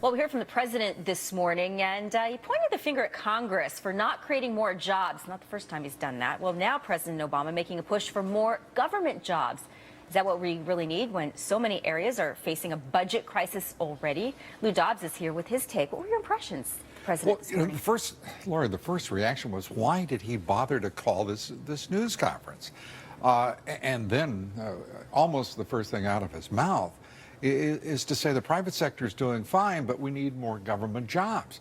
Well, we heard from the president this morning, and he pointed the finger at Congress for not creating more jobs. Not the first time he's done that. Well, now President Obama making a push for more government jobs. Is that what we really need when so many areas are facing a budget crisis already? Lou Dobbs is here with his take. What were your impressions, President? Well, the first reaction was, why did he bother to call this news conference? And then almost the first thing out of his mouth is to say the private sector is doing fine, but we need more government jobs.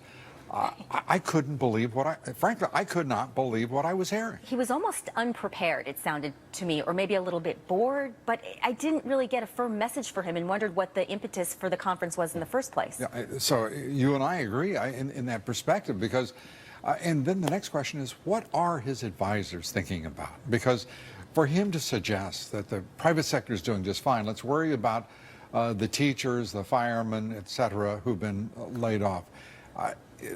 I couldn't believe frankly, I could not believe what I was hearing. He was almost unprepared, it sounded to me, or maybe a little bit bored, but I didn't really get a firm message for him and wondered what the impetus for the conference was in the first place. Yeah, so you and I agree in that perspective, because, and then the next question is, what are his advisors thinking about? Because for him to suggest that the private sector is doing just fine, let's worry about the teachers, the firemen, et cetera, who've been laid off.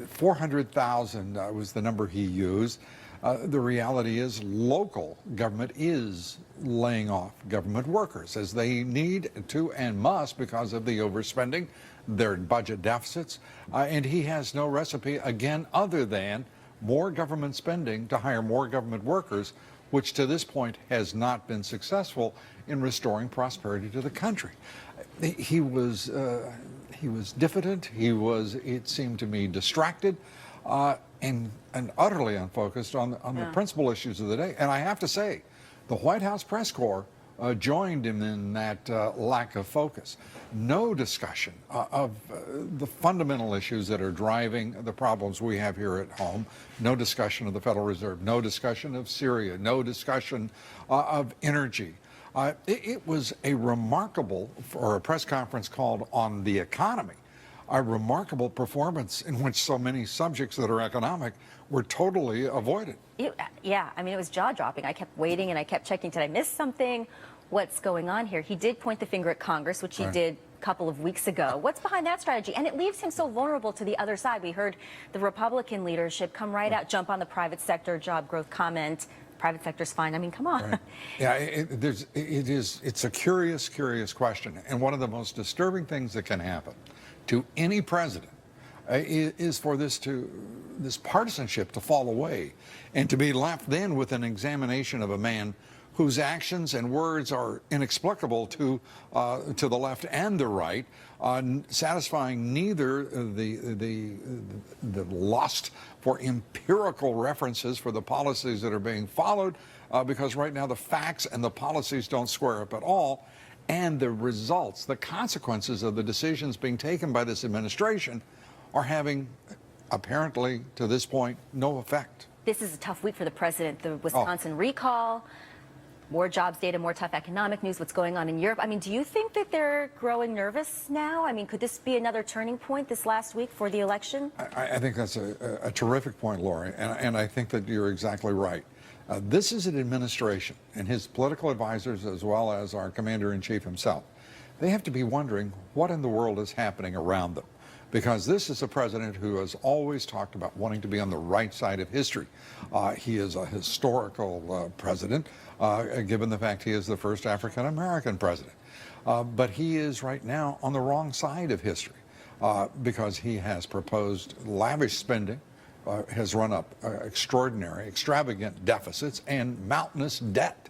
400,000 was the number he used. The reality is local government is laying off government workers, as they need to and must because of the overspending, their budget deficits, and he has no recipe, again, other than more government spending to hire more government workers, which to this point has not been successful in restoring prosperity to the country. He was diffident. He was, it seemed to me, distracted and utterly unfocused on the principal issues of the day. And I have to say, the White House press corps joined him in that lack of focus. No discussion of the fundamental issues that are driving the problems we have here at home. No discussion of the Federal Reserve. No discussion of Syria. No discussion of energy. It was a remarkable, for a press conference called On the Economy, a remarkable performance in which so many subjects that are economic were totally avoided. Yeah, I mean, it was jaw-dropping. I kept waiting and I kept checking, did I miss something? What's going on here? He did point the finger at Congress, which he did a couple of weeks ago. What's behind that strategy? And it leaves him so vulnerable to the other side. We heard the Republican leadership come right out, jump on the private sector job growth comment. Private sector's fine. I mean, come on. Yeah, it's a curious question. And one of the most disturbing things that can happen to any president is for this partisanship to fall away and to be left then with an examination of a man whose actions and words are inexplicable to the left and the right, satisfying neither the lust for empirical references for the policies that are being followed, because right now the facts and the policies don't square up at all, and the results, the consequences of the decisions being taken by this administration are having, apparently to this point, no effect. This is a tough week for the president. The Wisconsin recall, more jobs data, more tough economic news, what's going on in Europe. I mean, do you think that they're growing nervous now? I mean, could this be another turning point this last week for the election? I think that's a terrific point, Lori, and I think that you're exactly right. This is an administration, and his political advisors, as well as our commander-in-chief himself, they have to be wondering what in the world is happening around them. Because this is a president who has always talked about wanting to be on the right side of history. He is a historical president, given the fact he is the first African-American president. But he is right now on the wrong side of history because he has proposed lavish spending, has run up extravagant deficits and mountainous debt.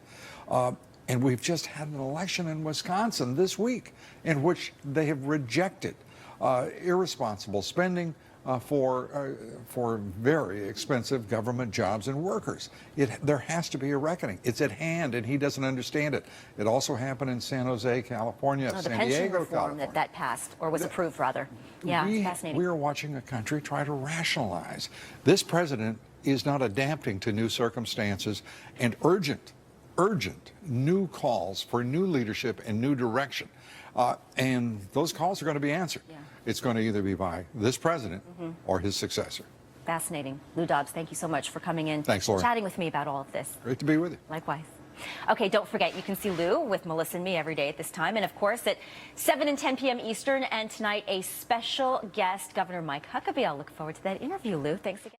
And we've just had an election in Wisconsin this week in which they have rejected irresponsible spending for very expensive government jobs and workers. There has to be a reckoning. It's at hand, and he doesn't understand it. It also happened in San Jose, California, San Diego, California. The pension reform California. that passed, or was approved, rather. Yeah, it's fascinating. We are watching a country try to rationalize. This president is not adapting to new circumstances and urgent new calls for new leadership and new direction. And those calls are going to be answered. Yeah. It's going to either be by this president or his successor. Fascinating. Lou Dobbs, thank you so much for coming in. Thanks, Laura. Chatting with me about all of this. Great to be with you. Likewise. Okay, don't forget, you can see Lou with Melissa and me every day at this time. And, of course, at 7 and 10 p.m. Eastern. And tonight, a special guest, Governor Mike Huckabee. I'll look forward to that interview, Lou. Thanks again.